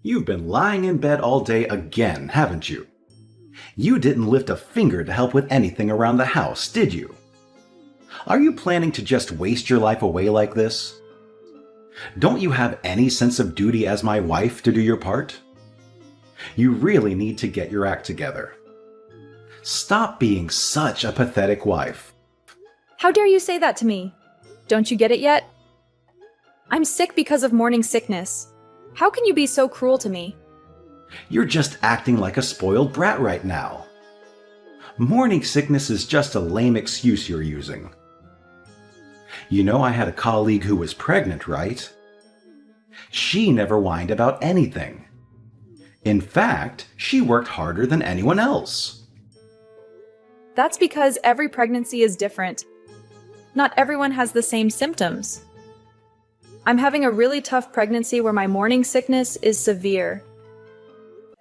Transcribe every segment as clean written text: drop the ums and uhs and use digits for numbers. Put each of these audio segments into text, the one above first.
You've been lying in bed all day again, haven't you? You didn't lift a finger to help with anything around the house, did you? Are you planning to just waste your life away like this? Don't you have any sense of duty as my wife to do your part? You really need to get your act together. Stop being such a pathetic wife. How dare you say that to me? Don't you get it yet? I'm sick because of morning sickness. How can you be so cruel to me? You're just acting like a spoiled brat right now. Morning sickness is just a lame excuse you're using. You know I had a colleague who was pregnant, right? She never whined about anything. In fact, she worked harder than anyone else. That's because every pregnancy is different. Not everyone has the same symptoms. I'm having a really tough pregnancy where my morning sickness is severe.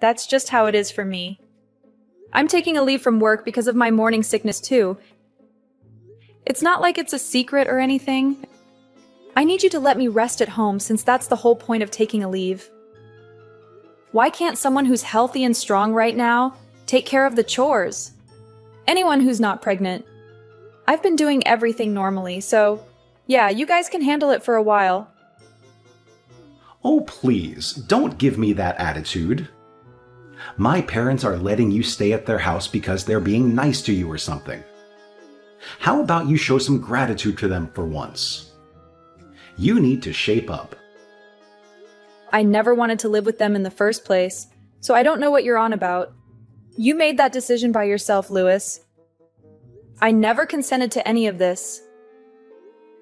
That's just how it is for me. I'm taking a leave from work because of my morning sickness too. It's not like it's a secret or anything. I need you to let me rest at home since that's the whole point of taking a leave. Why can't someone who's healthy and strong right now take care of the chores? Anyone who's not pregnant. I've been doing everything normally, so yeah, you guys can handle it for a while. Oh, please, don't give me that attitude. My parents are letting you stay at their house because they're being nice to you or something. How about you show some gratitude to them for once? You need to shape up. I never wanted to live with them in the first place, so I don't know what you're on about. You made that decision by yourself, Lewis. I never consented to any of this.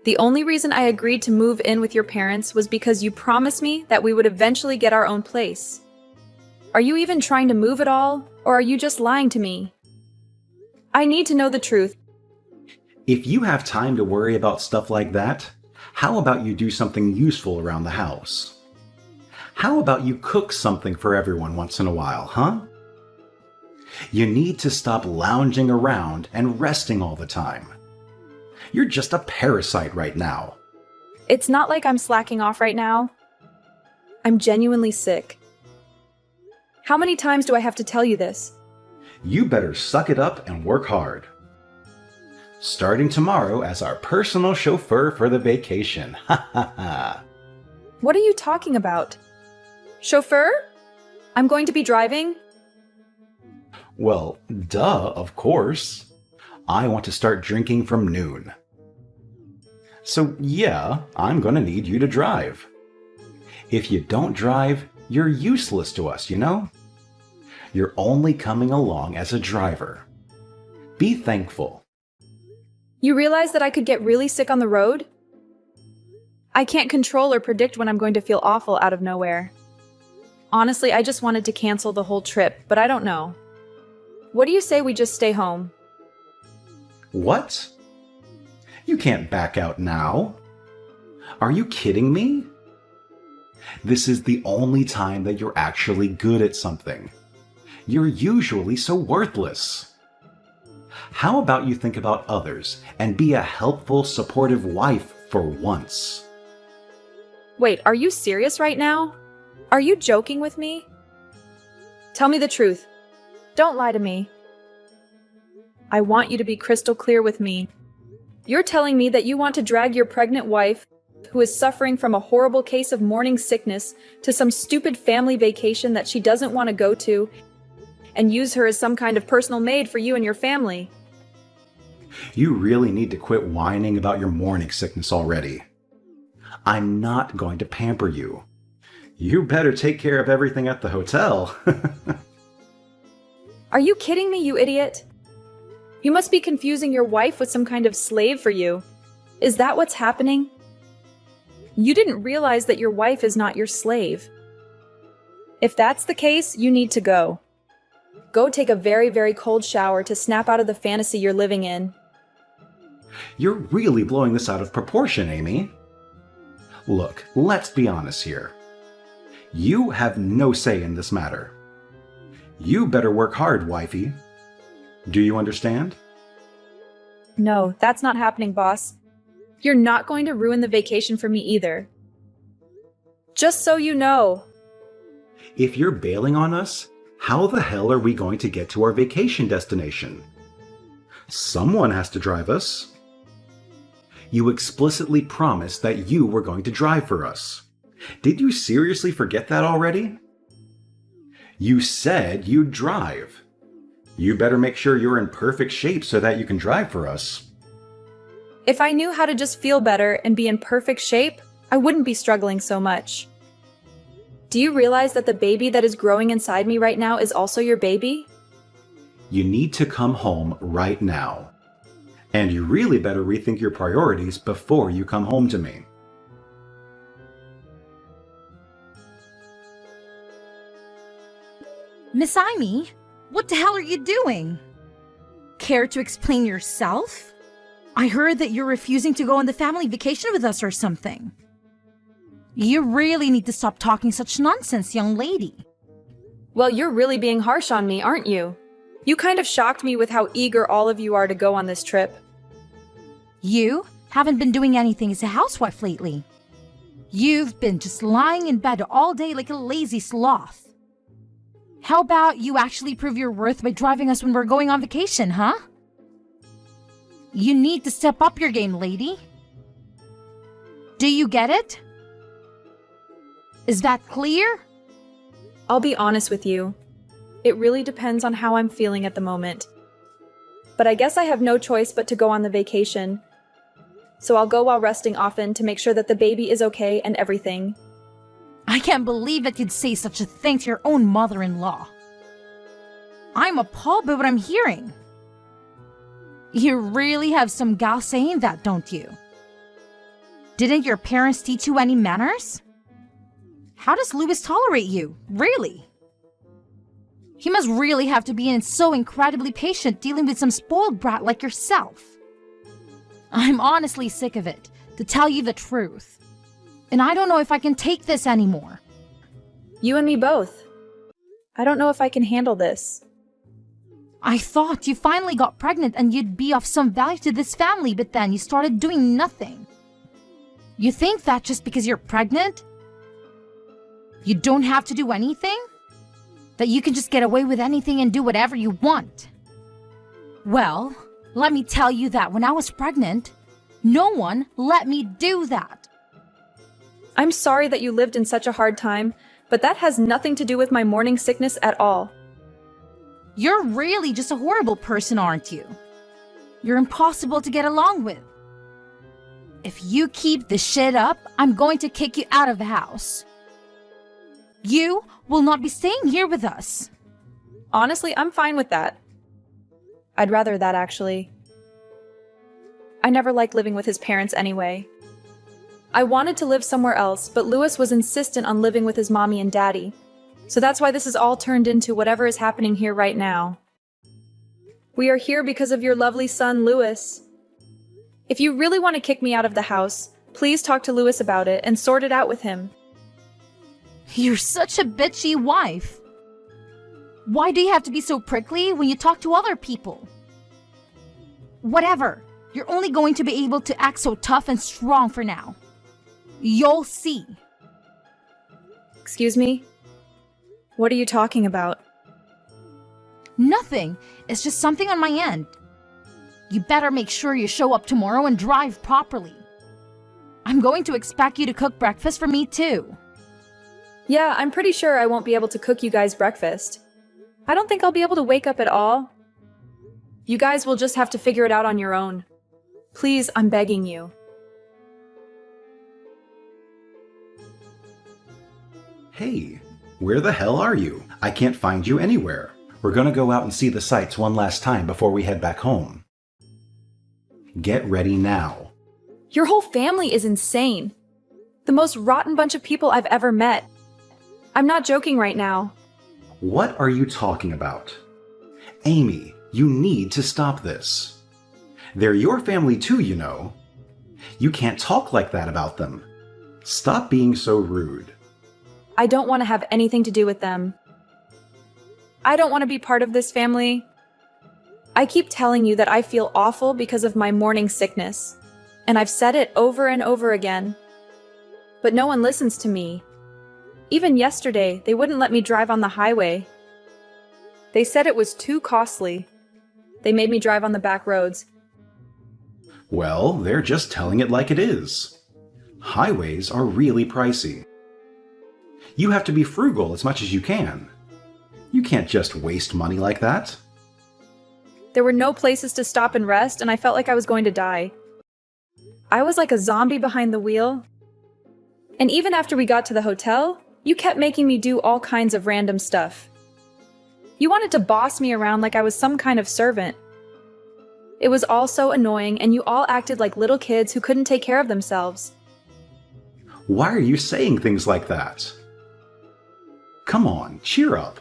The only reason I agreed to move in with your parents was because you promised me that we would eventually get our own place. Are you even trying to move at all, or are you just lying to me? I need to know the truth. If you have time to worry about stuff like that, how about you do something useful around the house? How about you cook something for everyone once in a while, huh? You need to stop lounging around and resting all the time. You're just a parasite right now. It's not like I'm slacking off right now. I'm genuinely sick. How many times do I have to tell you this? You better suck it up and work hard. Starting tomorrow as our personal chauffeur for the vacation. Ha ha ha. What are you talking about? Chauffeur? I'm going to be driving? Well, duh, of course. I want to start drinking from noon. So yeah, I'm gonna need you to drive. If you don't drive, you're useless to us, you know? You're only coming along as a driver. Be thankful. You realize that I could get really sick on the road? I can't control or predict when I'm going to feel awful out of nowhere. Honestly, I just wanted to cancel the whole trip, but I don't know. What do you say we just stay home? What? You can't back out now. Are you kidding me? This is the only time that you're actually good at something. You're usually so worthless. How about you think about others and be a helpful, supportive wife for once? Wait, are you serious right now? Are you joking with me? Tell me the truth. Don't lie to me. I want you to be crystal clear with me. You're telling me that you want to drag your pregnant wife, who is suffering from a horrible case of morning sickness, to some stupid family vacation that she doesn't want to go to, and use her as some kind of personal maid for you and your family. You really need to quit whining about your morning sickness already. I'm not going to pamper you. You better take care of everything at the hotel. Are you kidding me, you idiot? You must be confusing your wife with some kind of slave for you. Is that what's happening? You didn't realize that your wife is not your slave. If that's the case, you need to go. Go take a very, very cold shower to snap out of the fantasy you're living in. You're really blowing this out of proportion, Amy. Look, let's be honest here. You have no say in this matter. You better work hard, wifey. Do you understand? No, that's not happening, boss. You're not going to ruin the vacation for me either. Just so you know. If you're bailing on us, how the hell are we going to get to our vacation destination? Someone has to drive us. You explicitly promised that you were going to drive for us. Did you seriously forget that already? You said you'd drive. You better make sure you're in perfect shape so that you can drive for us. If I knew how to just feel better and be in perfect shape, I wouldn't be struggling so much. Do you realize that the baby that is growing inside me right now is also your baby? You need to come home right now. And you really better rethink your priorities before you come home to me. Miss Amy, what the hell are you doing? Care to explain yourself? I heard that you're refusing to go on the family vacation with us or something. You really need to stop talking such nonsense, young lady. Well, you're really being harsh on me, aren't you? You kind of shocked me with how eager all of you are to go on this trip. You haven't been doing anything as a housewife lately. You've been just lying in bed all day like a lazy sloth. How about you actually prove your worth by driving us when we're going on vacation, huh? You need to step up your game, lady. Do you get it? Is that clear? I'll be honest with you. It really depends on how I'm feeling at the moment. But I guess I have no choice but to go on the vacation. So I'll go while resting often to make sure that the baby is okay and everything. I can't believe that you'd say such a thing to your own mother-in-law. I'm appalled by what I'm hearing. You really have some gal saying that, don't you? Didn't your parents teach you any manners? How does Louis tolerate you, really? He must really have to be so incredibly patient dealing with some spoiled brat like yourself. I'm honestly sick of it, to tell you the truth. And I don't know if I can take this anymore. You and me both. I don't know if I can handle this. I thought you finally got pregnant and you'd be of some value to this family, but then you started doing nothing. You think that just because you're pregnant, you don't have to do anything? That you can just get away with anything and do whatever you want? Well, let me tell you that when I was pregnant, no one let me do that. I'm sorry that you lived in such a hard time, but that has nothing to do with my morning sickness at all. You're really just a horrible person, aren't you? You're impossible to get along with. If you keep this shit up, I'm going to kick you out of the house. You will not be staying here with us. Honestly, I'm fine with that. I'd rather that, actually. I never liked living with his parents anyway. I wanted to live somewhere else, but Louis was insistent on living with his mommy and daddy. So that's why this is all turned into whatever is happening here right now. We are here because of your lovely son, Louis. If you really want to kick me out of the house, please talk to Louis about it and sort it out with him. You're such a bitchy wife. Why do you have to be so prickly when you talk to other people? Whatever. You're only going to be able to act so tough and strong for now. You'll see. Excuse me? What are you talking about? Nothing. It's just something on my end. You better make sure you show up tomorrow and drive properly. I'm going to expect you to cook breakfast for me too. Yeah, I'm pretty sure I won't be able to cook you guys breakfast. I don't think I'll be able to wake up at all. You guys will just have to figure it out on your own. Please, I'm begging you. Hey, where the hell are you? I can't find you anywhere. We're gonna go out and see the sights one last time before we head back home. Get ready now. Your whole family is insane. The most rotten bunch of people I've ever met. I'm not joking right now. What are you talking about? Amy, you need to stop this. They're your family too, you know. You can't talk like that about them. Stop being so rude. I don't want to have anything to do with them. I don't want to be part of this family. I keep telling you that I feel awful because of my morning sickness, and I've said it over and over again. But no one listens to me. Even yesterday, they wouldn't let me drive on the highway. They said it was too costly. They made me drive on the back roads. Well, they're just telling it like it is. Highways are really pricey. You have to be frugal as much as you can. You can't just waste money like that. There were no places to stop and rest, and I felt like I was going to die. I was like a zombie behind the wheel. And even after we got to the hotel, you kept making me do all kinds of random stuff. You wanted to boss me around like I was some kind of servant. It was all so annoying, and you all acted like little kids who couldn't take care of themselves. Why are you saying things like that? Come on, cheer up.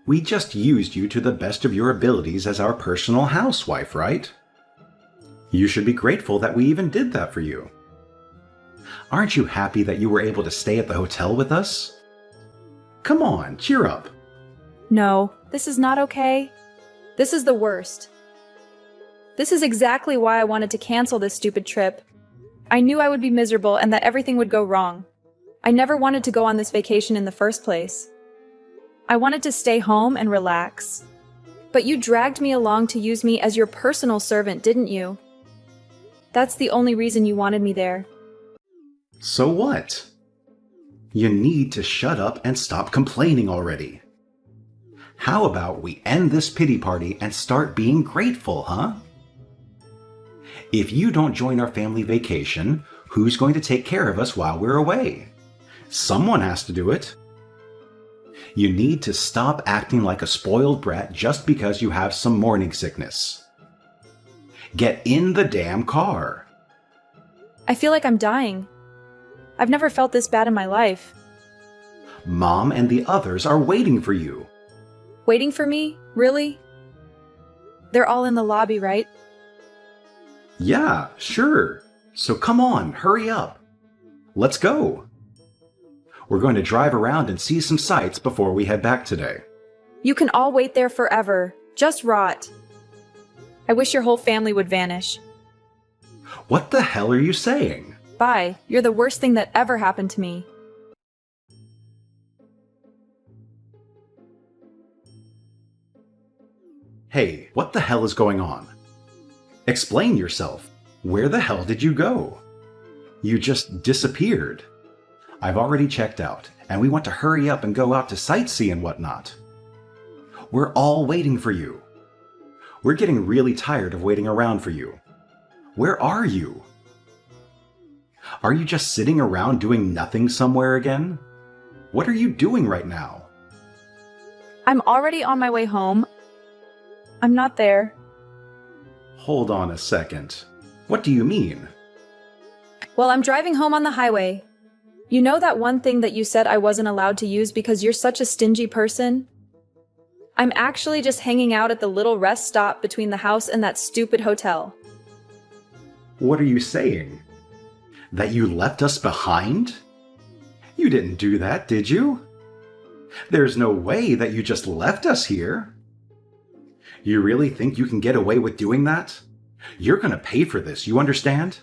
We just used you to the best of your abilities as our personal housewife, right? You should be grateful that we even did that for you. Aren't you happy that you were able to stay at the hotel with us? Come on, cheer up. No, this is not okay. This is the worst. This is exactly why I wanted to cancel this stupid trip. I knew I would be miserable and that everything would go wrong. I never wanted to go on this vacation in the first place. I wanted to stay home and relax. But you dragged me along to use me as your personal servant, didn't you? That's the only reason you wanted me there. So what? You need to shut up and stop complaining already. How about we end this pity party and start being grateful, huh? If you don't join our family vacation, who's going to take care of us while we're away? Someone has to do it. You need to stop acting like a spoiled brat just because you have some morning sickness. Get in the damn car. I feel like I'm dying. I've never felt this bad in my life. Mom and the others are waiting for you. Waiting for me? Really? They're all in the lobby, right? Yeah, sure. So come on, hurry up. Let's go. We're going to drive around and see some sights before we head back today. You can all wait there forever. Just rot. I wish your whole family would vanish. What the hell are you saying? Bye. You're the worst thing that ever happened to me. Hey, what the hell is going on? Explain yourself. Where the hell did you go? You just disappeared. I've already checked out, and we want to hurry up and go out to sightsee and whatnot. We're all waiting for you. We're getting really tired of waiting around for you. Where are you? Are you just sitting around doing nothing somewhere again? What are you doing right now? I'm already on my way home. I'm not there. Hold on a second. What do you mean? Well, I'm driving home on the highway. You know that one thing that you said I wasn't allowed to use because you're such a stingy person? I'm actually just hanging out at the little rest stop between the house and that stupid hotel. What are you saying? That you left us behind? You didn't do that, did you? There's no way that you just left us here. You really think you can get away with doing that? You're gonna pay for this, you understand?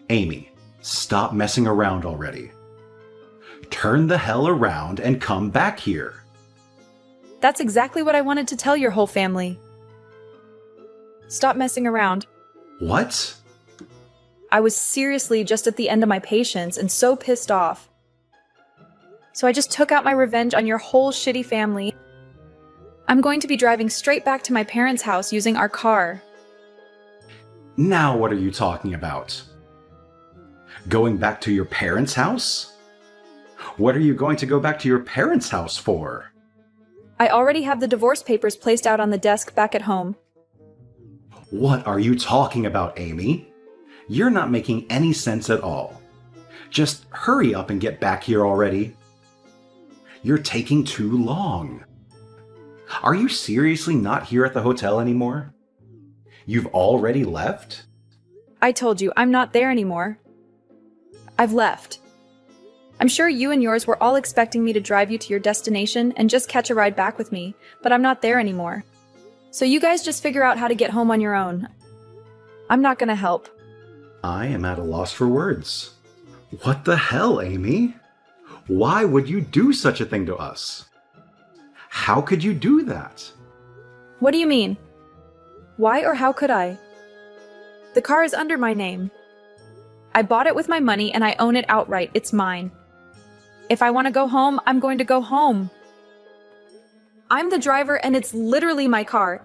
Amy, stop messing around already. Turn the hell around and come back here. That's exactly what I wanted to tell your whole family. Stop messing around. What? I was seriously just at the end of my patience and so pissed off. So I just took out my revenge on your whole shitty family. I'm going to be driving straight back to my parents' house using our car. Now what are you talking about? Going back to your parents' house? What are you going to go back to your parents' house for? I already have the divorce papers placed out on the desk back at home. What are you talking about, Amy? You're not making any sense at all. Just hurry up and get back here already. You're taking too long. Are you seriously not here at the hotel anymore? You've already left? I told you, I'm not there anymore. I've left. I'm sure you and yours were all expecting me to drive you to your destination and just catch a ride back with me, but I'm not there anymore. So you guys just figure out how to get home on your own. I'm not gonna help. I am at a loss for words. What the hell, Amy? Why would you do such a thing to us? How could you do that? What do you mean? Why or how could I? The car is under my name. I bought it with my money and I own it outright. It's mine. If I want to go home, I'm going to go home. I'm the driver and it's literally my car.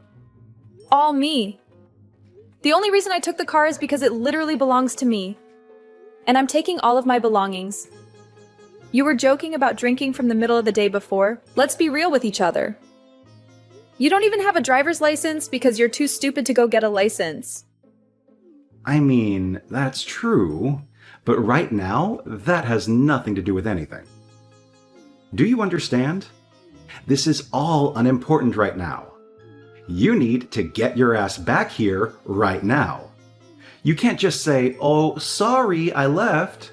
All me. The only reason I took the car is because it literally belongs to me. And I'm taking all of my belongings. You were joking about drinking from the middle of the day before. Let's be real with each other. You don't even have a driver's license because you're too stupid to go get a license. I mean, that's true, but right now, that has nothing to do with anything. Do you understand? This is all unimportant right now. You need to get your ass back here right now. You can't just say, "Oh, sorry, I left."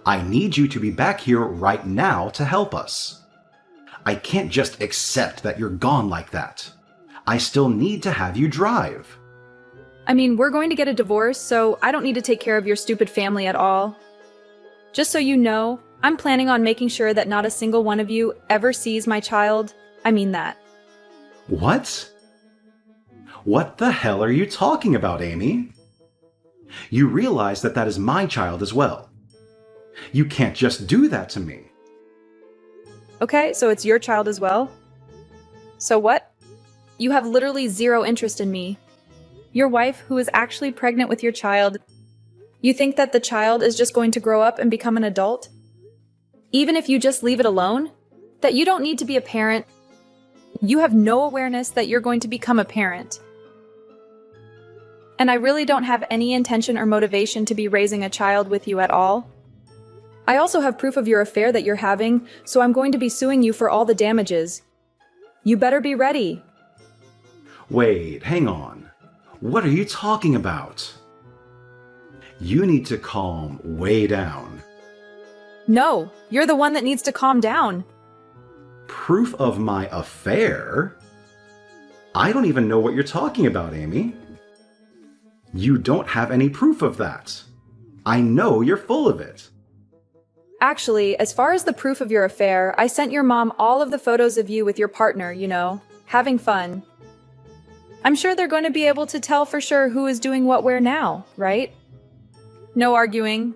I need you to be back here right now to help us. I can't just accept that you're gone like that. I still need to have you drive. I mean, we're going to get a divorce, so I don't need to take care of your stupid family at all. Just so you know, I'm planning on making sure that not a single one of you ever sees my child. I mean that. What? What the hell are you talking about, Amy? You realize that that is my child as well. You can't just do that to me. Okay, so it's your child as well? So what? You have literally zero interest in me. Your wife, who is actually pregnant with your child, you think that the child is just going to grow up and become an adult? Even if you just leave it alone? That you don't need to be a parent? You have no awareness that you're going to become a parent. And I really don't have any intention or motivation to be raising a child with you at all. I also have proof of your affair that you're having, so I'm going to be suing you for all the damages. You better be ready. Wait, hang on. What are you talking about? You need to calm way down. No, you're the one that needs to calm down. Proof of my affair? I don't even know what you're talking about, Amy. You don't have any proof of that. I know you're full of it. Actually, as far as the proof of your affair, I sent your mom all of the photos of you with your partner, you know, having fun. I'm sure they're going to be able to tell for sure who is doing what where now, right? No arguing.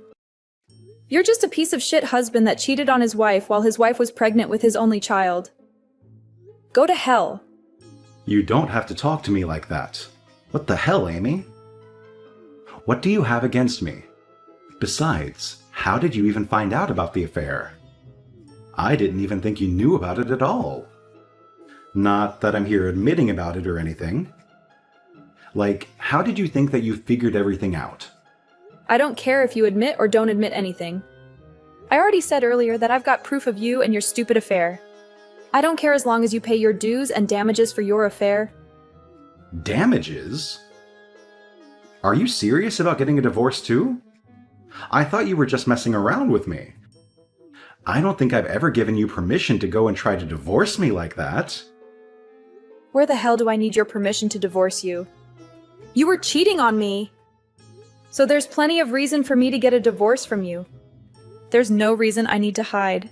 You're just a piece of shit husband that cheated on his wife while his wife was pregnant with his only child. Go to hell. You don't have to talk to me like that. What the hell, Amy? What do you have against me? Besides, how did you even find out about the affair? I didn't even think you knew about it at all. Not that I'm here admitting about it or anything. Like, how did you think that you figured everything out? I don't care if you admit or don't admit anything. I already said earlier that I've got proof of you and your stupid affair. I don't care as long as you pay your dues and damages for your affair. Damages? Are you serious about getting a divorce too? I thought you were just messing around with me. I don't think I've ever given you permission to go and try to divorce me like that. Where the hell do I need your permission to divorce you? You were cheating on me! So there's plenty of reason for me to get a divorce from you. There's no reason I need to hide.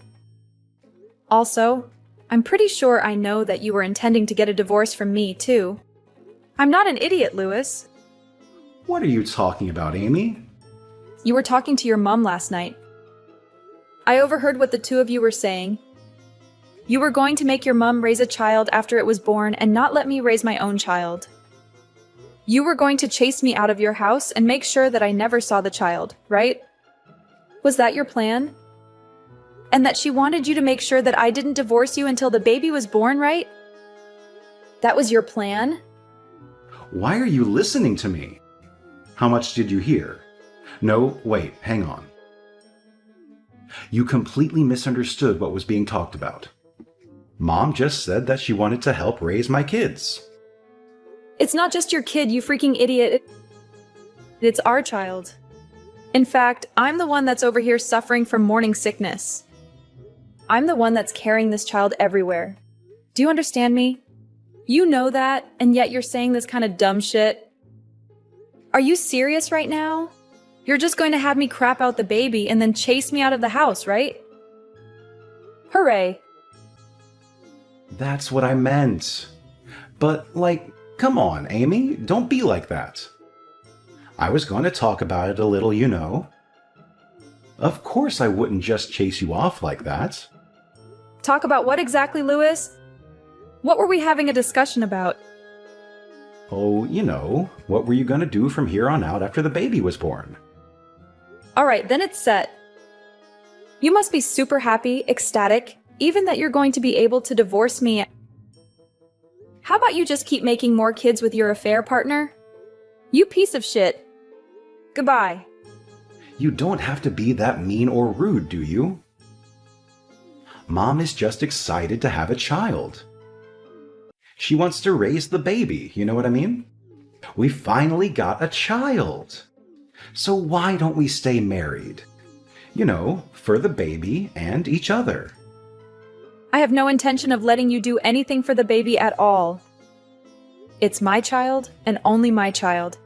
Also, I'm pretty sure I know that you were intending to get a divorce from me, too. I'm not an idiot, Lewis. What are you talking about, Amy? You were talking to your mom last night. I overheard what the two of you were saying. You were going to make your mom raise a child after it was born and not let me raise my own child. You were going to chase me out of your house and make sure that I never saw the child, right? Was that your plan? And that she wanted you to make sure that I didn't divorce you until the baby was born, right? That was your plan? Why are you listening to me? How much did you hear? No, wait, hang on. You completely misunderstood what was being talked about. Mom just said that she wanted to help raise my kids. It's not just your kid, you freaking idiot. It's our child. In fact, I'm the one that's over here suffering from morning sickness. I'm the one that's carrying this child everywhere. Do you understand me? You know that, and yet you're saying this kind of dumb shit. Are you serious right now? You're just going to have me crap out the baby and then chase me out of the house, right? Hooray! That's what I meant. But, like, come on, Amy, don't be like that. I was going to talk about it a little, you know. Of course I wouldn't just chase you off like that. Talk about what exactly, Louis? What were we having a discussion about? Oh, you know, what were you going to do from here on out after the baby was born? All right, then it's set. You must be super happy, ecstatic, even that you're going to be able to divorce me. How about you just keep making more kids with your affair partner? You piece of shit. Goodbye. You don't have to be that mean or rude, do you? Mom is just excited to have a child. She wants to raise the baby, you know what I mean? We finally got a child. So why don't we stay married? You know, for the baby and each other. I have no intention of letting you do anything for the baby at all. It's my child and only my child.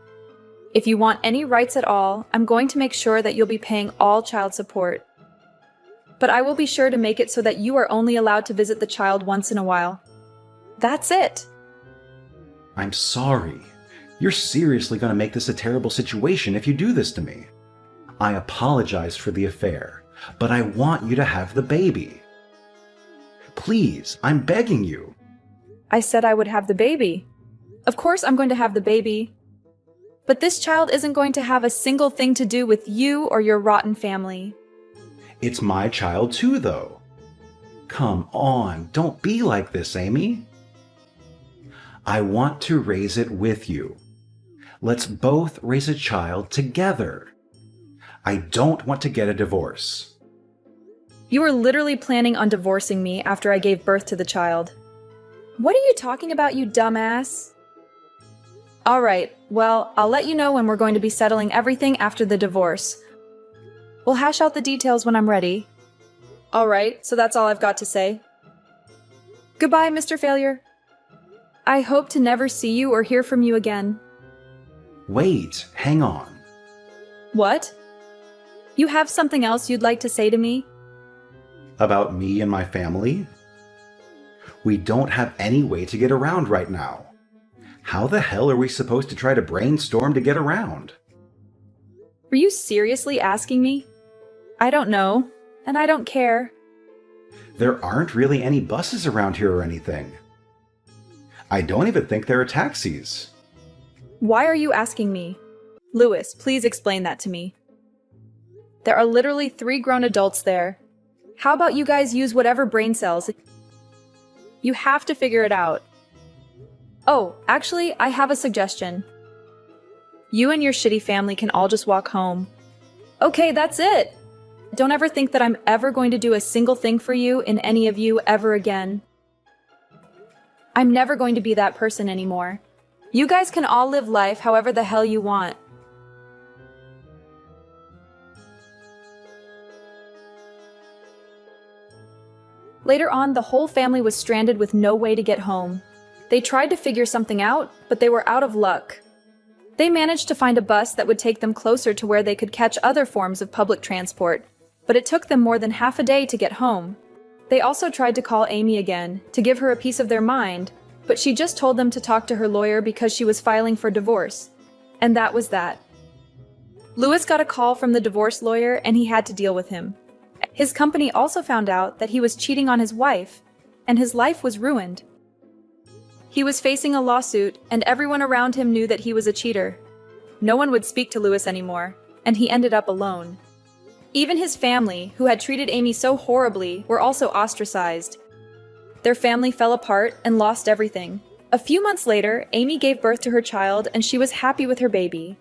If you want any rights at all, I'm going to make sure that you'll be paying all child support. But I will be sure to make it so that you are only allowed to visit the child once in a while. That's it. I'm sorry. You're seriously going to make this a terrible situation if you do this to me. I apologize for the affair, but I want you to have the baby. Please, I'm begging you. I said I would have the baby. Of course I'm going to have the baby. But this child isn't going to have a single thing to do with you or your rotten family. It's my child too, though. Come on, don't be like this, Amy. I want to raise it with you. Let's both raise a child together. I don't want to get a divorce. You were literally planning on divorcing me after I gave birth to the child. What are you talking about, you dumbass? All right, well, I'll let you know when we're going to be settling everything after the divorce. We'll hash out the details when I'm ready. All right, so that's all I've got to say. Goodbye, Mr. Failure. I hope to never see you or hear from you again. Wait, hang on. What? You have something else you'd like to say to me? About me and my family? We don't have any way to get around right now. How the hell are we supposed to try to brainstorm to get around? Were you seriously asking me? I don't know, and I don't care. There aren't really any buses around here or anything. I don't even think there are taxis. Why are you asking me? Louis, please explain that to me. There are literally 3 grown adults there. How about you guys use whatever brain cells? You have to figure it out. Oh, actually, I have a suggestion. You and your shitty family can all just walk home. Okay, that's it. Don't ever think that I'm ever going to do a single thing for you in any of you ever again. I'm never going to be that person anymore. You guys can all live life however the hell you want. Later on, the whole family was stranded with no way to get home. They tried to figure something out, but they were out of luck. They managed to find a bus that would take them closer to where they could catch other forms of public transport, but it took them more than half a day to get home. They also tried to call Amy again, to give her a piece of their mind, but she just told them to talk to her lawyer because she was filing for divorce. And that was that. Louis got a call from the divorce lawyer and he had to deal with him. His company also found out that he was cheating on his wife, and his life was ruined. He was facing a lawsuit, and everyone around him knew that he was a cheater. No one would speak to Louis anymore, and he ended up alone. Even his family, who had treated Amy so horribly, were also ostracized. Their family fell apart and lost everything. A few months later, Amy gave birth to her child, and she was happy with her baby.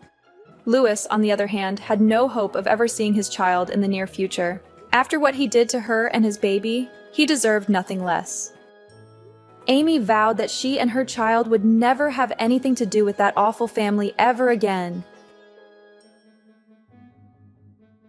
Louis, on the other hand, had no hope of ever seeing his child in the near future. After what he did to her and his baby, he deserved nothing less. Amy vowed that she and her child would never have anything to do with that awful family ever again,